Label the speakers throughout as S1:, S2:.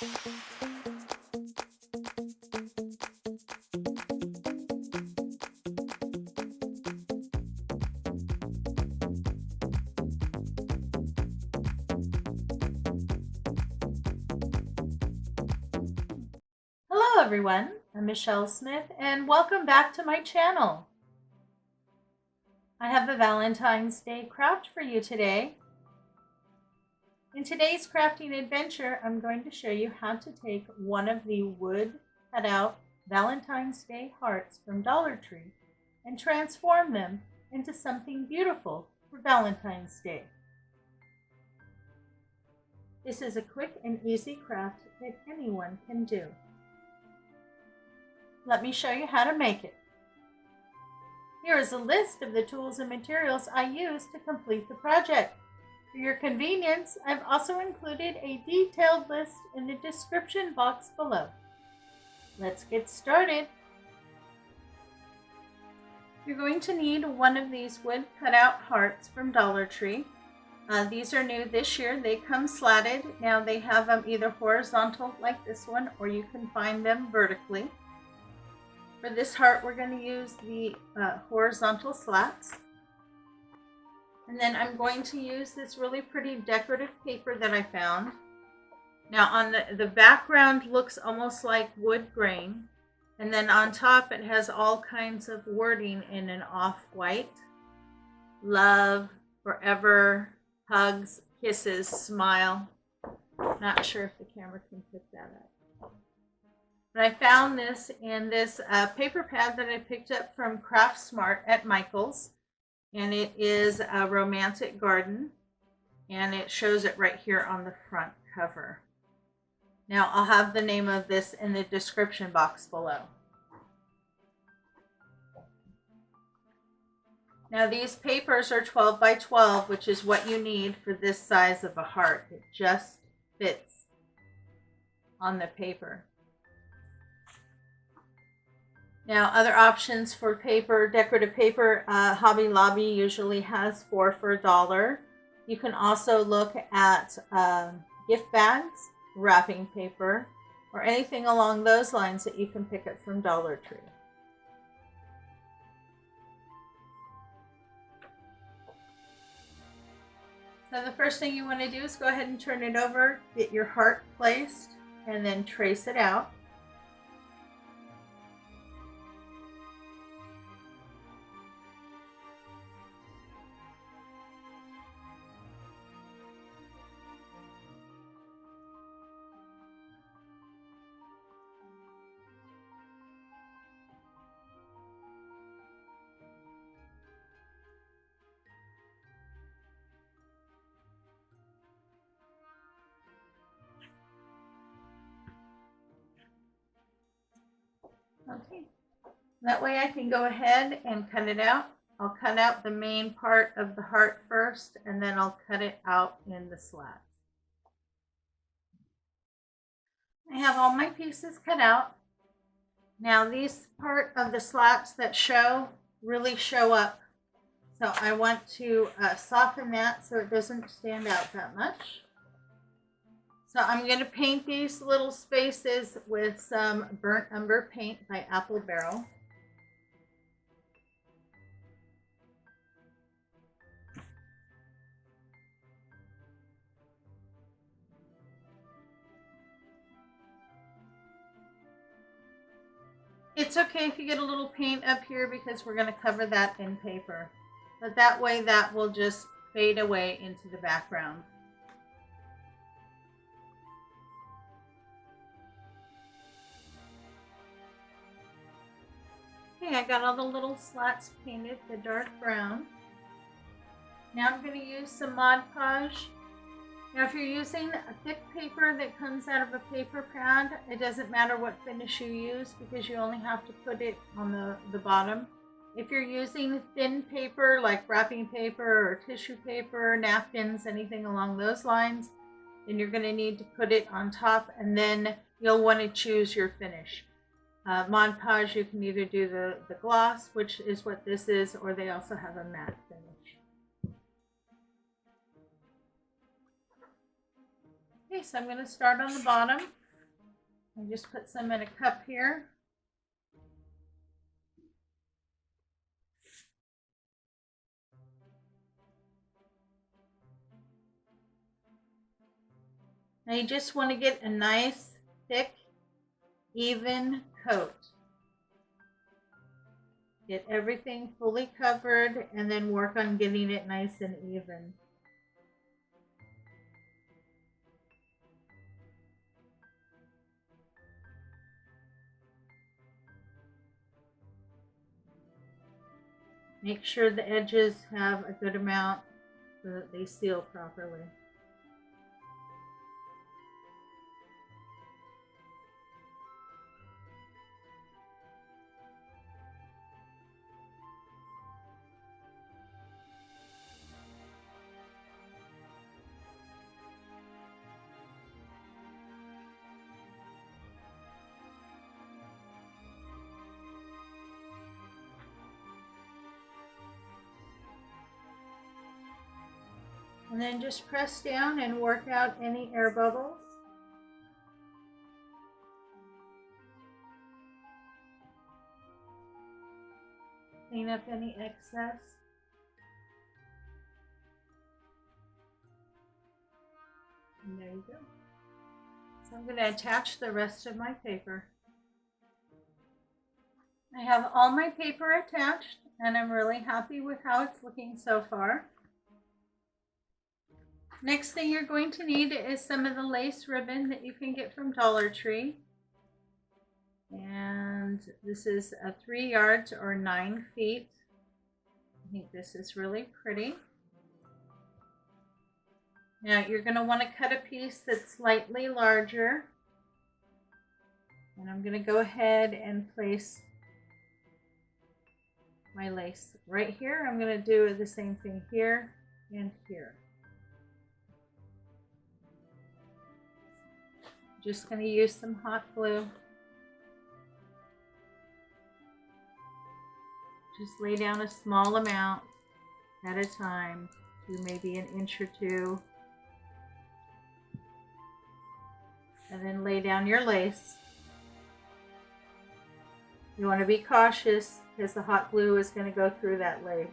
S1: Hello everyone, I'm Michelle Smith and welcome back to my channel. I have a Valentine's Day craft for you today. In today's crafting adventure, I'm going to show you how to take one of the wood cutout Valentine's Day hearts from Dollar Tree and transform them into something beautiful for Valentine's Day. This is a quick and easy craft that anyone can do. Let me show you how to make it. Here is a list of the tools and materials I used to complete the project. For your convenience, I've also included a detailed list in the description box below. Let's get started. You're going to need one of these wood cutout hearts from Dollar Tree. These are new this year. They come slatted. Now they have them either horizontal like this one, or you can find them vertically. For this heart, we're going to use the horizontal slats. And then I'm going to use this really pretty decorative paper that I found. Now on the background looks almost like wood grain. And then on top it has all kinds of wording in an off-white. Love, forever, hugs, kisses, smile. Not sure if the camera can pick that up. But I found this in this paper pad that I picked up from Craft Smart at Michael's. And it is a romantic garden. And it shows it right here on the front cover. Now I'll have the name of this in the description box below. Now these papers are 12 by 12, which is what you need for this size of a heart. It just fits on the paper. Now, other options for paper, decorative paper, Hobby Lobby usually has 4 for $1. You can also look at gift bags, wrapping paper, or anything along those lines that you can pick up from Dollar Tree. So the first thing you want to do is go ahead and turn it over, get your heart placed, and then trace it out. Okay, that way I can go ahead and cut it out. I'll cut out the main part of the heart first, and then I'll cut it out in the slats. I have all my pieces cut out. Now these part of the slats that really show up. So I want to soften that so it doesn't stand out that much. So I'm going to paint these little spaces with some burnt umber paint by Apple Barrel. It's okay if you get a little paint up here because we're going to cover that in paper. But that way that will just fade away into the background. Okay, I got all the little slats painted the dark brown. Now I'm going to use some Mod Podge. Now if you're using a thick paper that comes out of a paper pad, it doesn't matter what finish you use because you only have to put it on the bottom. If you're using thin paper like wrapping paper or tissue paper, napkins, anything along those lines, then you're going to need to put it on top, and then you'll want to choose your finish. Mod Podge, you can either do the gloss, which is what this is, or they also have a matte finish. Okay, so I'm going to start on the bottom. I just put some in a cup here. Now you just want to get a nice, thick, even coat. Get everything fully covered and then work on getting it nice and even. Make sure the edges have a good amount so that they seal properly. And then just press down and work out any air bubbles. Clean up any excess. And there you go. So I'm going to attach the rest of my paper. I have all my paper attached and I'm really happy with how it's looking so far. Next thing you're going to need is some of the lace ribbon that you can get from Dollar Tree. And this is a 3 yards or 9 feet. I think this is really pretty. Now you're going to want to cut a piece that's slightly larger. And I'm going to go ahead and place my lace right here. I'm going to do the same thing here and here. Just going to use some hot glue. Just lay down a small amount at a time, do maybe an inch or two. And then lay down your lace. You want to be cautious because the hot glue is going to go through that lace.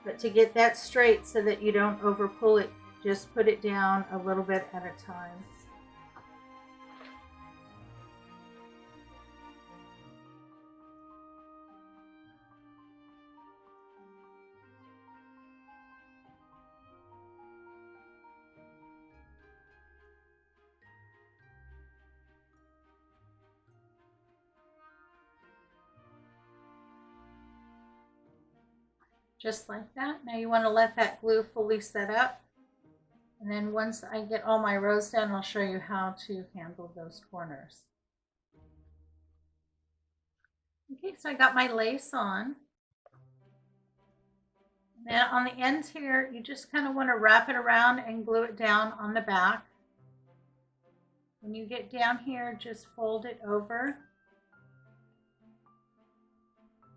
S1: But to get that straight so that you don't over pull it, just put it down a little bit at a time. Just like that. Now you want to let that glue fully set up. And then once I get all my rows done, I'll show you how to handle those corners. Okay, so I got my lace on. Then on the ends here, you just kind of want to wrap it around and glue it down on the back. When you get down here, just fold it over.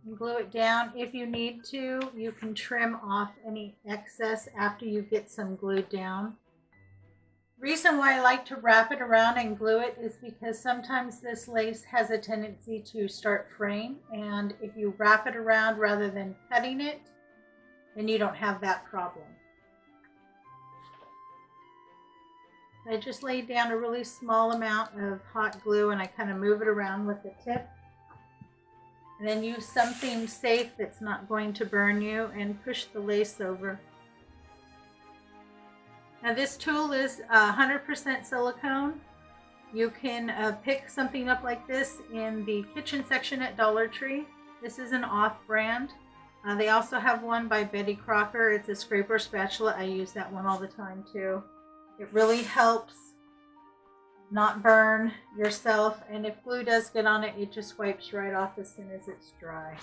S1: And glue it down. If you need to, you can trim off any excess after you get some glued down. The reason why I like to wrap it around and glue it is because sometimes this lace has a tendency to start fraying, and if you wrap it around rather than cutting it, then you don't have that problem. I just laid down a really small amount of hot glue and I kind of move it around with the tip. And then use something safe that's not going to burn you and push the lace over. Now this tool is 100% silicone. You can pick something up like this in the kitchen section at Dollar Tree. This is an off-brand. They also have one by Betty Crocker. It's a scraper spatula. I use that one all the time too. It really helps not burn yourself, and if glue does get on it, it just wipes right off as soon as it's dry.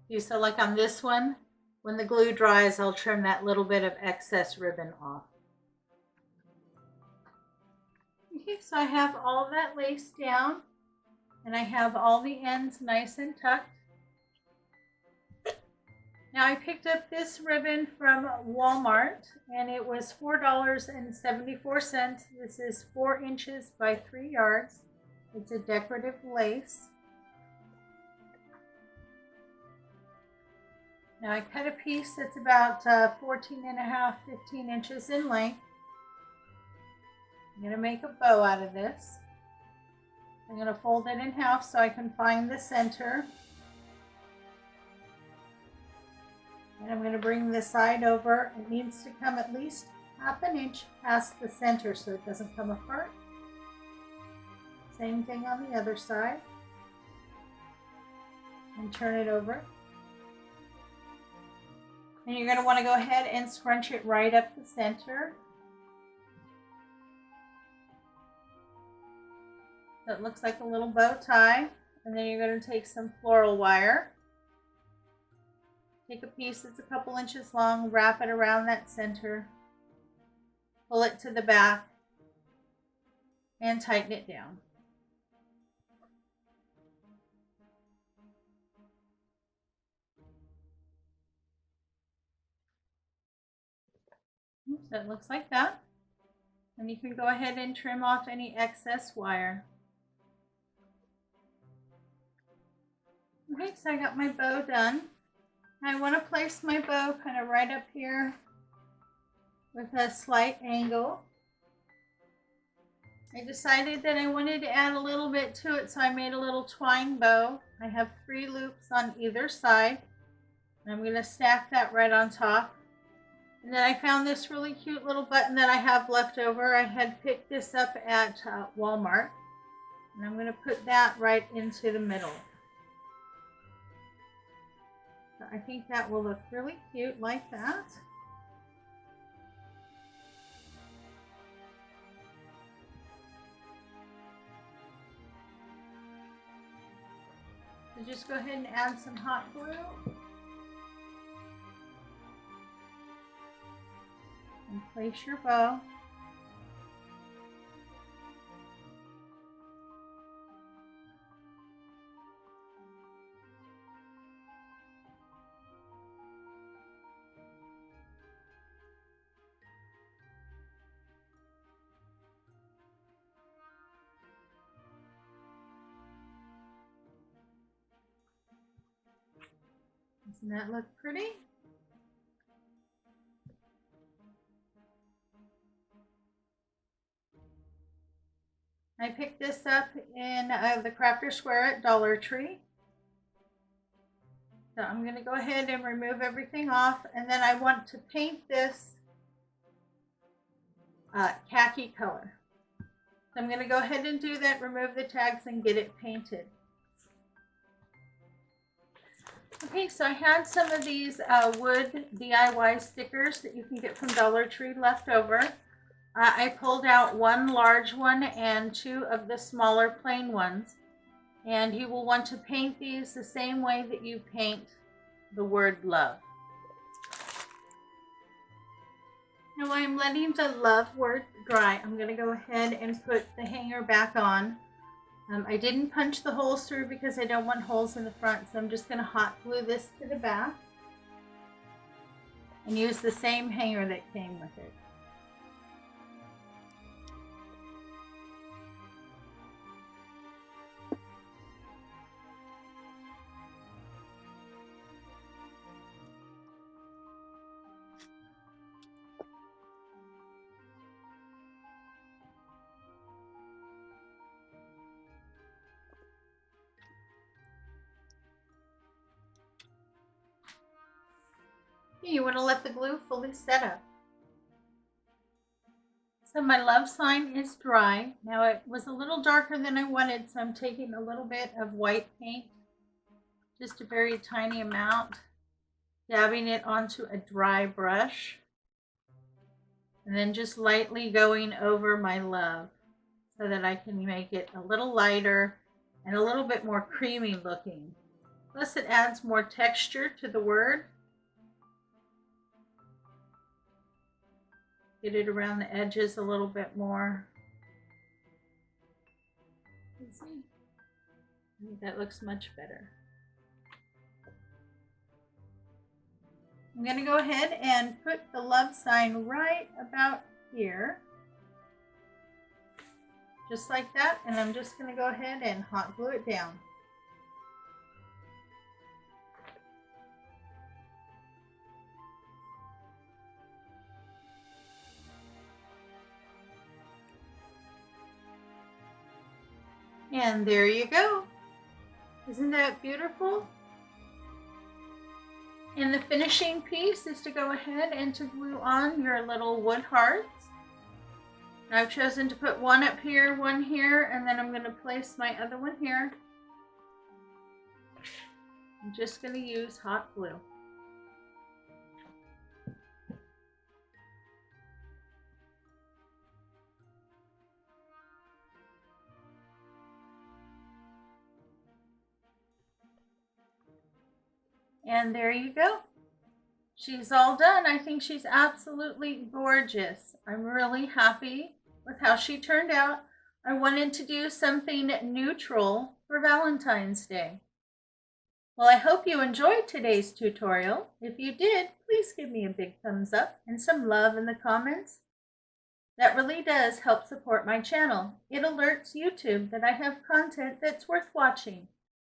S1: So like on this one, when the glue dries, I'll trim that little bit of excess ribbon off. Okay, so I have all that lace down, and I have all the ends nice and tucked. Now I picked up this ribbon from Walmart, and it was $4.74. This is 4 inches by 3 yards. It's a decorative lace. Now I cut a piece that's about 14 and a half, 15 inches in length. I'm going to make a bow out of this. I'm going to fold it in half so I can find the center. And I'm going to bring this side over. It needs to come at least half an inch past the center so it doesn't come apart. Same thing on the other side. And turn it over. And you're going to want to go ahead and scrunch it right up the center. So it looks like a little bow tie. And then you're going to take some floral wire. Take a piece that's a couple inches long, wrap it around that center, pull it to the back, and tighten it down. So it looks like that. And you can go ahead and trim off any excess wire. Okay, so I got my bow done. I want to place my bow kind of right up here with a slight angle. I decided that I wanted to add a little bit to it, so I made a little twine bow. I have 3 loops on either side, and I'm going to stack that right on top. And then I found this really cute little button that I have left over. I had picked this up at Walmart, and I'm going to put that right into the middle. I think that will look really cute like that. So just go ahead and add some hot glue. And place your bow. Doesn't that look pretty? I picked this up in the Crafter Square at Dollar Tree. So I'm going to go ahead and remove everything off, and then I want to paint this khaki color. So I'm going to go ahead and do that, remove the tags, and get it painted. Okay, so I had some of these wood DIY stickers that you can get from Dollar Tree left over. I pulled out 1 large one and 2 of the smaller plain ones. And you will want to paint these the same way that you paint the word love. Now while I'm letting the love word dry, I'm going to go ahead and put the hanger back on. I didn't punch the holes through because I don't want holes in the front, so I'm just going to hot glue this to the back and use the same hanger that came with it. You want to let the glue fully set up. So my love sign is dry. Now it was a little darker than I wanted, so I'm taking a little bit of white paint, just a very tiny amount, dabbing it onto a dry brush, and then just lightly going over my love so that I can make it a little lighter and a little bit more creamy looking. Plus it adds more texture to the word. Get it around the edges a little bit more. Let's see. I think that looks much better. I'm going to go ahead and put the love sign right about here. Just like that. And I'm just going to go ahead and hot glue it down. And there you go. Isn't that beautiful? And the finishing piece is to go ahead and to glue on your little wood hearts. I've chosen to put one up here, one here, and then I'm going to place my other one here. I'm just going to use hot glue. And there you go. She's all done. I think she's absolutely gorgeous. I'm really happy with how she turned out. I wanted to do something neutral for Valentine's Day. Well, I hope you enjoyed today's tutorial. If you did, please give me a big thumbs up and some love in the comments. That really does help support my channel. It alerts YouTube that I have content that's worth watching.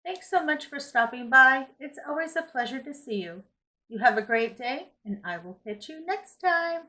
S1: Thanks so much for stopping by. It's always a pleasure to see you. You have a great day, and I will catch you next time.